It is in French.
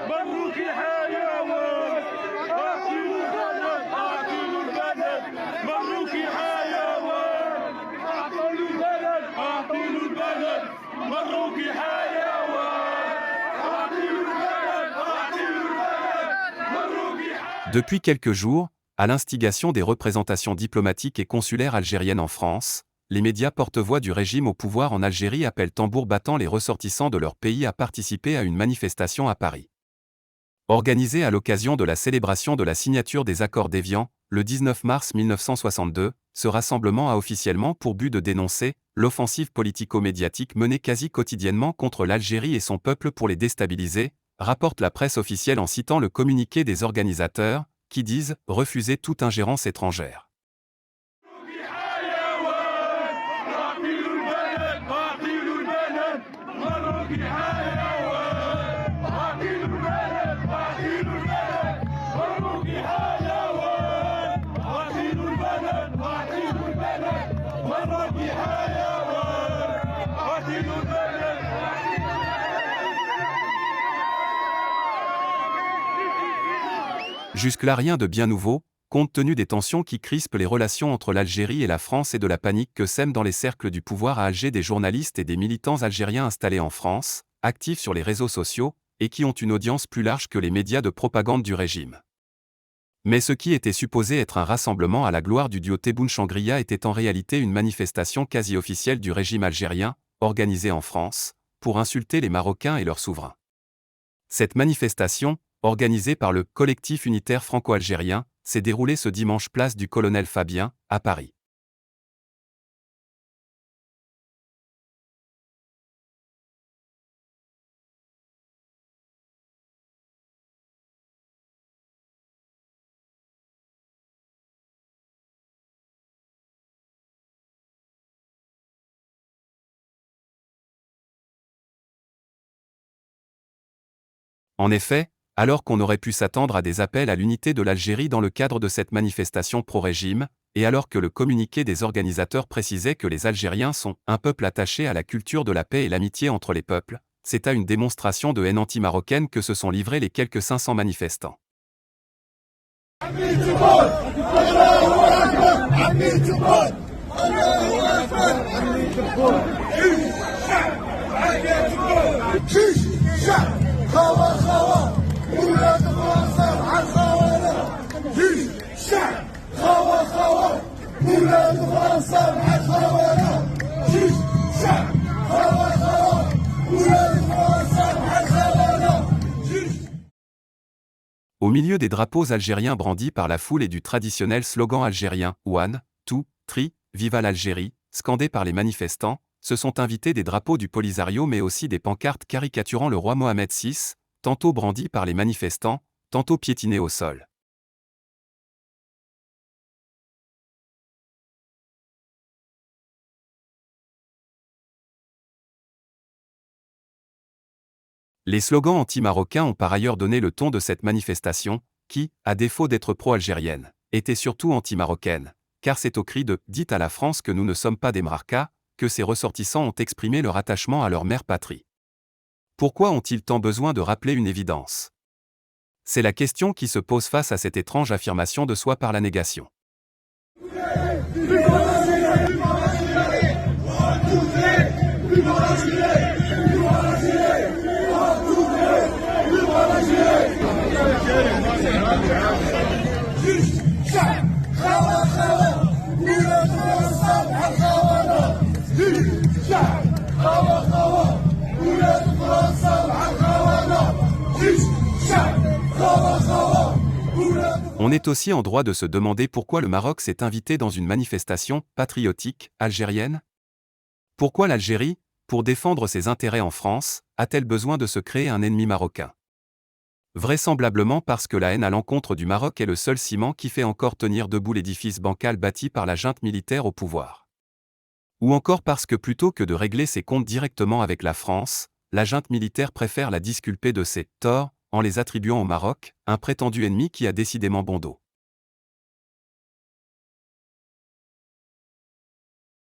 مبروك يا حيوان قاتلوا البلد قاتلوا البلد مبروك يا حيوان قاتلوا البلد قاتلوا البلد مبروك يا حيوان قاتلوا البلد قاتلوا البلد مبروك يا حيوان. Depuis quelques jours, à l'instigation des représentations diplomatiques et consulaires algériennes en France, les médias porte-voix du régime au pouvoir en Algérie appellent tambour battant les ressortissants de leur pays à participer à une manifestation à Paris. Organisée à l'occasion de la célébration de la signature des accords d'Évian, le 19 mars 1962, ce rassemblement a officiellement pour but de dénoncer l'offensive politico-médiatique menée quasi quotidiennement contre l'Algérie et son peuple pour les déstabiliser, rapporte la presse officielle en citant le communiqué des organisateurs, qui disent refuser toute ingérence étrangère. Jusque-là rien de bien nouveau, compte tenu des tensions qui crispent les relations entre l'Algérie et la France et de la panique que sèment dans les cercles du pouvoir à Alger des journalistes et des militants algériens installés en France, actifs sur les réseaux sociaux, et qui ont une audience plus large que les médias de propagande du régime. Mais ce qui était supposé être un rassemblement à la gloire du duo Tebboune-Changria était en réalité une manifestation quasi officielle du régime algérien, organisée en France, pour insulter les Marocains et leurs souverains. Cette manifestation, organisée par le Collectif unitaire franco-algérien, s'est déroulée ce dimanche place du Colonel Fabien, à Paris. En effet, alors qu'on aurait pu s'attendre à des appels à l'unité de l'Algérie dans le cadre de cette manifestation pro-régime, et alors que le communiqué des organisateurs précisait que les Algériens sont un peuple attaché à la culture de la paix et l'amitié entre les peuples, c'est à une démonstration de haine anti-marocaine que se sont livrés les quelques 500 manifestants. Au milieu des drapeaux algériens brandis par la foule et du traditionnel slogan algérien « One, Two, Three, Viva l'Algérie », scandé par les manifestants, se sont invités des drapeaux du Polisario mais aussi des pancartes caricaturant le roi Mohamed VI, tantôt brandis par les manifestants, tantôt piétinés au sol. Les slogans anti-marocains ont par ailleurs donné le ton de cette manifestation, qui, à défaut d'être pro-algérienne, était surtout anti-marocaine, car c'est au cri de « Dites à la France que nous ne sommes pas des Marcas » que ces ressortissants ont exprimé leur attachement à leur mère patrie. Pourquoi ont-ils tant besoin de rappeler une évidence? C'est la question qui se pose face à cette étrange affirmation de soi par la négation. On est aussi en droit de se demander pourquoi le Maroc s'est invité dans une manifestation patriotique algérienne. Pourquoi l'Algérie, pour défendre ses intérêts en France, a-t-elle besoin de se créer un ennemi marocain? Vraisemblablement parce que la haine à l'encontre du Maroc est le seul ciment qui fait encore tenir debout l'édifice bancal bâti par la junte militaire au pouvoir. Ou encore parce que plutôt que de régler ses comptes directement avec la France, la junte militaire préfère la disculper de ses torts, en les attribuant au Maroc, un prétendu ennemi qui a décidément bon dos.